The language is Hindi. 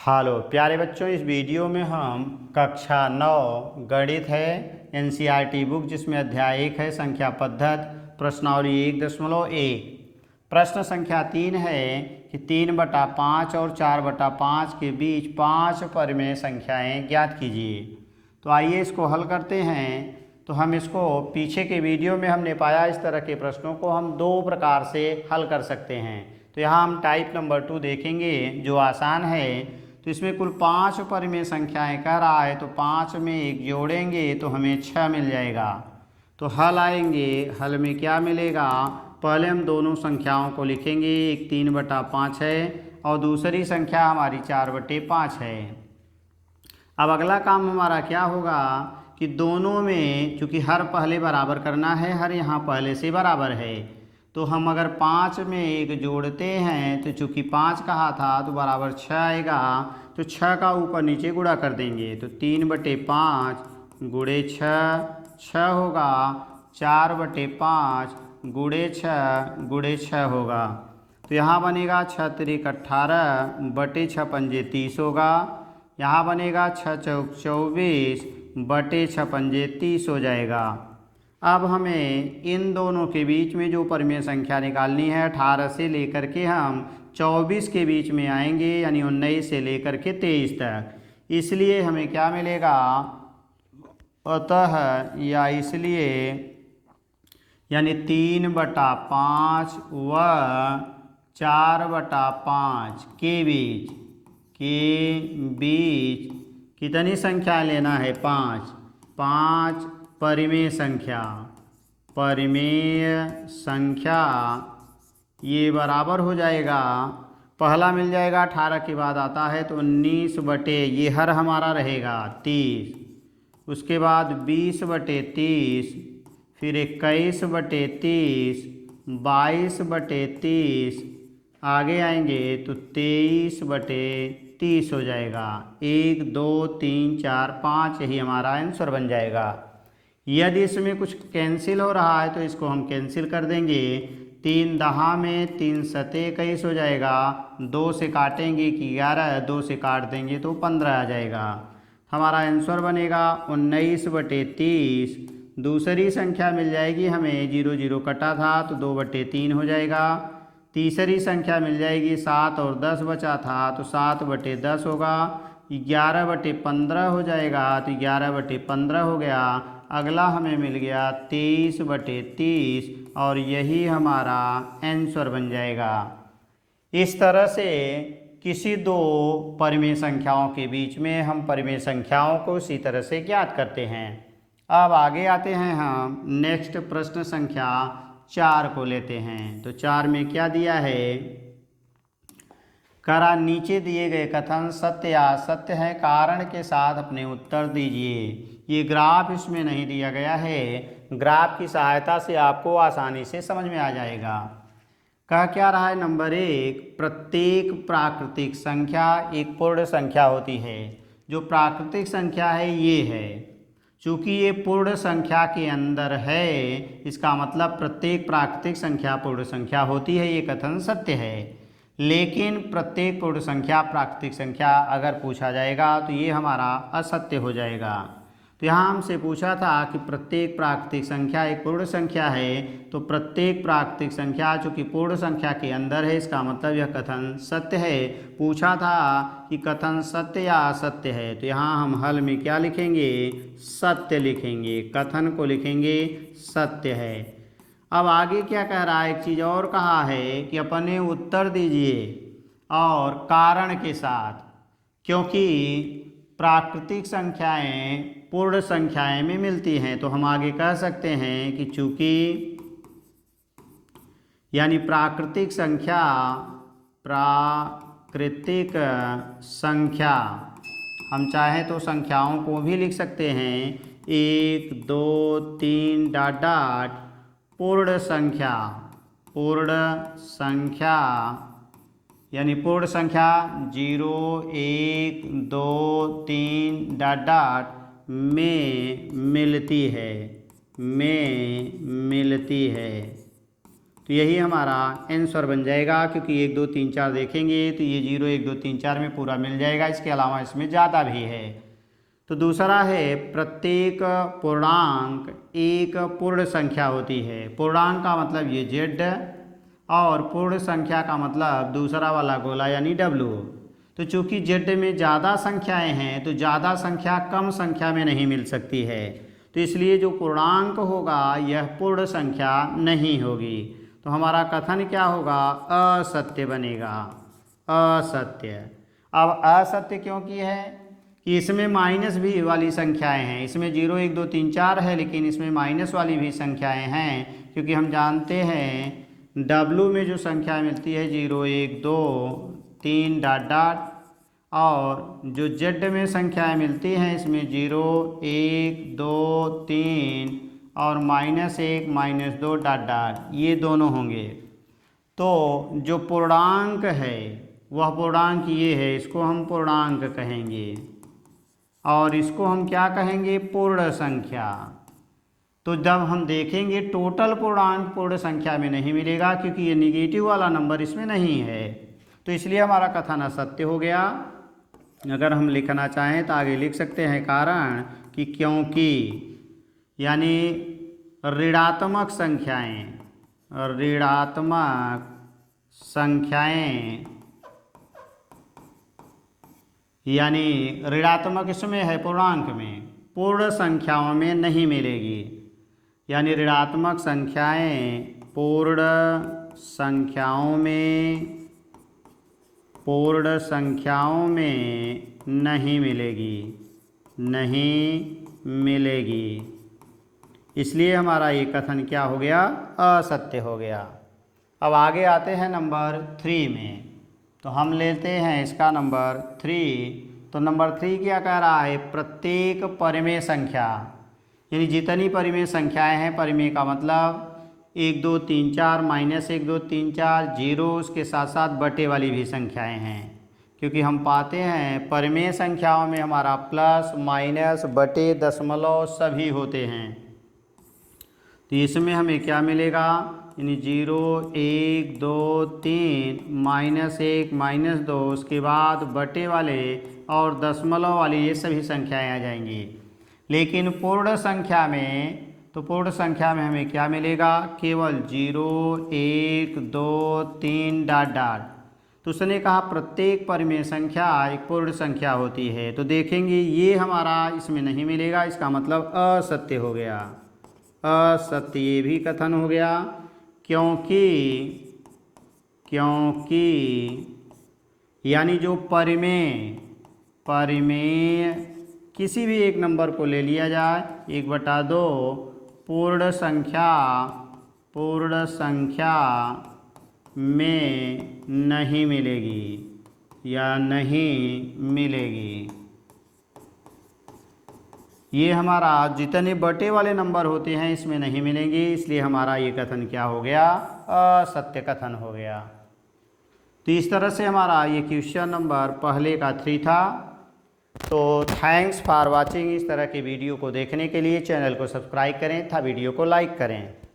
हेलो प्यारे बच्चों, इस वीडियो में हम कक्षा 9 गणित है एनसीईआरटी बुक जिसमें अध्याय 1 है संख्या पद्धत प्रश्नावली 1.1। प्रश्न संख्या 3 है कि 3/5 और 4/5 के बीच 5 परिमेय संख्याएं ज्ञात कीजिए। तो आइए इसको हल करते हैं। तो हम इसको पीछे के वीडियो में हमने पाया इस तरह के प्रश्नों को हम दो प्रकार से हल कर सकते हैं। तो यहाँ हम टाइप नंबर 2 देखेंगे जो आसान है। तो इसमें कुल 5 परिमेय संख्याएं कह रहा है, तो 5 में एक जोड़ेंगे तो हमें 6 मिल जाएगा। तो हल आएंगे, हल में क्या मिलेगा, पहले हम दोनों संख्याओं को लिखेंगे। एक 3/5 है और दूसरी संख्या हमारी 4/5 है। अब अगला काम हमारा क्या होगा कि दोनों में चूँकि हर पहले बराबर करना है, हर यहाँ पहले से बराबर है, तो हम अगर 5 में एक जोड़ते हैं तो चूँकि 5 कहा था तो बराबर 6 आएगा। तो 6 का ऊपर नीचे गुणा कर देंगे तो 3/5 गुणे 6 होगा। 4/5 गुणे 6 होगा। तो यहाँ बनेगा 6 त्रिक 18 बटे 6 पंजे 30 होगा। यहाँ बनेगा 6 चौक 24 बटे 6 पंजे 30 हो जाएगा। अब हमें इन दोनों के बीच में जो परिमेय संख्या निकालनी है, 18 से लेकर के हम 24 के बीच में आएंगे, यानी 19 से लेकर के 23 तक। इसलिए हमें क्या मिलेगा, अतः या इसलिए यानी 3/5 व 4/5 के बीच कितनी संख्या लेना है, 5 परिमेय संख्या ये बराबर हो जाएगा। पहला मिल जाएगा 18 के बाद आता है तो 19 बटे ये हर हमारा रहेगा 30, उसके बाद 20/30, फिर 21/30, 22/30, आगे आएंगे तो 23/30 हो जाएगा। 1 2 3 4 5 यही हमारा आंसर बन जाएगा। यदि इसमें कुछ कैंसिल हो रहा है तो इसको हम कैंसिल कर देंगे। 3 दहा में 3 सते 21 हो जाएगा। 2 से काटेंगे कि 11, 2 से काट देंगे तो 15 आ जाएगा। हमारा आंसर बनेगा 19/30। दूसरी संख्या मिल जाएगी हमें, 0 कटा था तो 2/3 हो जाएगा। तीसरी संख्या मिल जाएगी 7 और 10 बचा था तो 7/10 होगा। 11/15 हो जाएगा तो 11/15 हो गया। अगला हमें मिल गया 23/30 और यही हमारा आंसर बन जाएगा। इस तरह से किसी दो परिमेय संख्याओं के बीच में हम परिमेय संख्याओं को इसी तरह से ज्ञात करते हैं। अब आगे आते हैं, हम नेक्स्ट प्रश्न संख्या 4 को लेते हैं। तो 4 में क्या दिया है, करा नीचे दिए गए कथन सत्य या असत्य है, कारण के साथ अपने उत्तर दीजिए। ये ग्राफ इसमें नहीं दिया गया है, ग्राफ की सहायता से आपको आसानी से समझ में आ जाएगा। कह क्या रहा है, नंबर 1, प्रत्येक प्राकृतिक संख्या एक पूर्ण संख्या होती है। जो प्राकृतिक संख्या है ये है, चूँकि ये पूर्ण संख्या के अंदर है, इसका मतलब प्रत्येक प्राकृतिक संख्या पूर्ण संख्या होती है। ये कथन सत्य है। लेकिन प्रत्येक पूर्ण संख्या प्राकृतिक संख्या अगर पूछा जाएगा तो ये हमारा असत्य हो जाएगा। तो यहाँ हमसे पूछा था कि प्रत्येक प्राकृतिक संख्या एक पूर्ण संख्या है, तो प्रत्येक प्राकृतिक संख्या चूँकि पूर्ण संख्या के अंदर है, इसका मतलब यह कथन सत्य है। पूछा था कि कथन सत्य या असत्य है, तो यहाँ हम हल में क्या लिखेंगे, सत्य लिखेंगे, कथन को लिखेंगे सत्य है। अब आगे क्या कह रहा है, एक चीज़ और कहा है कि अपने उत्तर दीजिए और कारण के साथ, क्योंकि प्राकृतिक संख्याएं पूर्ण संख्याएं में मिलती हैं। तो हम आगे कह सकते हैं कि चूँकि यानी प्राकृतिक संख्या हम चाहें तो संख्याओं को भी लिख सकते हैं, 1 2 3 डॉट डॉट पूर्ण संख्या यानी पूर्ण संख्या 0 1 2 3 डॉट डॉट में मिलती है। तो यही हमारा आंसर बन जाएगा, क्योंकि 1 2 3 4 देखेंगे तो ये 0 1 2 3 4 में पूरा मिल जाएगा, इसके अलावा इसमें ज़्यादा भी है। तो दूसरा है प्रत्येक पूर्णांक एक पूर्ण संख्या होती है। पूर्णांक का मतलब ये जेड और पूर्ण संख्या का मतलब दूसरा वाला गोला यानी डब्लू। तो चूंकि जेड में ज़्यादा संख्याएं हैं तो ज़्यादा संख्या कम संख्या में नहीं मिल सकती है, तो इसलिए जो पूर्णांक होगा यह पूर्ण संख्या नहीं होगी। तो हमारा कथन क्या होगा, असत्य बनेगा, असत्य। अब असत्य क्योंकि है कि इसमें माइनस भी वाली संख्याएं हैं, इसमें 0 1 2 3 4 है, लेकिन इसमें माइनस वाली भी संख्याएं हैं, क्योंकि हम जानते हैं डब्लू में जो संख्या मिलती है 0 1 2 3 डॉट डॉट, और जो जेड में संख्याएं मिलती हैं इसमें 0 1 2 3 और -1 -2 डॉट डॉट, ये दोनों होंगे। तो जो पूर्णांक है वह पूर्णांक ये है, इसको हम पूर्णांक कहेंगे और इसको हम क्या कहेंगे, पूर्ण संख्या। तो जब हम देखेंगे टोटल पूर्णांक पूर्ण संख्या में नहीं मिलेगा, क्योंकि ये निगेटिव वाला नंबर इसमें नहीं है, तो इसलिए हमारा कथन असत्य हो गया। अगर हम लिखना चाहें तो आगे लिख सकते हैं कारण कि क्योंकि, यानी ऋणात्मक संख्याएं, ऋणात्मक संख्याएं यानी ऋणात्मक इसमें है पूर्णांक में, पूर्ण संख्याओं में नहीं मिलेगी। यानी ऋणात्मक संख्याएं पूर्ण संख्याओं में नहीं मिलेगी, नहीं मिलेगी। इसलिए हमारा ये कथन क्या हो गया, असत्य हो गया। अब आगे आते हैं नंबर 3 में। तो हम लेते हैं इसका नंबर 3। तो नंबर 3 क्या कह रहा है, प्रत्येक परिमेय संख्या, यानी जितनी परिमेय संख्याएं हैं, परिमेय का मतलब 1 2 3 4 -1 2 3 4 0, उसके साथ साथ बटे वाली भी संख्याएं हैं, क्योंकि हम पाते हैं परिमेय संख्याओं में हमारा प्लस माइनस बटे दशमलव सभी होते हैं। तो इसमें हमें क्या मिलेगा, यानी 0 1 2 3 -1 -2, उसके बाद बटे वाले और दशमलव वाली ये सभी संख्याएं आ जाएंगी। लेकिन पूर्ण संख्या में, तो पूर्ण संख्या में हमें क्या मिलेगा, केवल 0 1 2 3 डॉट डॉट। तो उसने कहा प्रत्येक परिमेय संख्या एक पूर्ण संख्या होती है। तो देखेंगे ये हमारा इसमें नहीं मिलेगा, इसका मतलब असत्य हो गया, असत्य ये भी कथन हो गया। क्योंकि यानी जो परिमेय किसी भी एक नंबर को ले लिया जाए 1/2 पूर्ण संख्या में नहीं मिलेगी या नहीं मिलेगी। ये हमारा जितने बटे वाले नंबर होते हैं इसमें नहीं मिलेंगे, इसलिए हमारा ये कथन क्या हो गया, असत्य कथन हो गया। तो इस तरह से हमारा ये क्वेश्चन नंबर पहले का 3 था। तो थैंक्स फॉर वाचिंग। इस तरह की वीडियो को देखने के लिए चैनल को सब्सक्राइब करें तथा वीडियो को लाइक करें।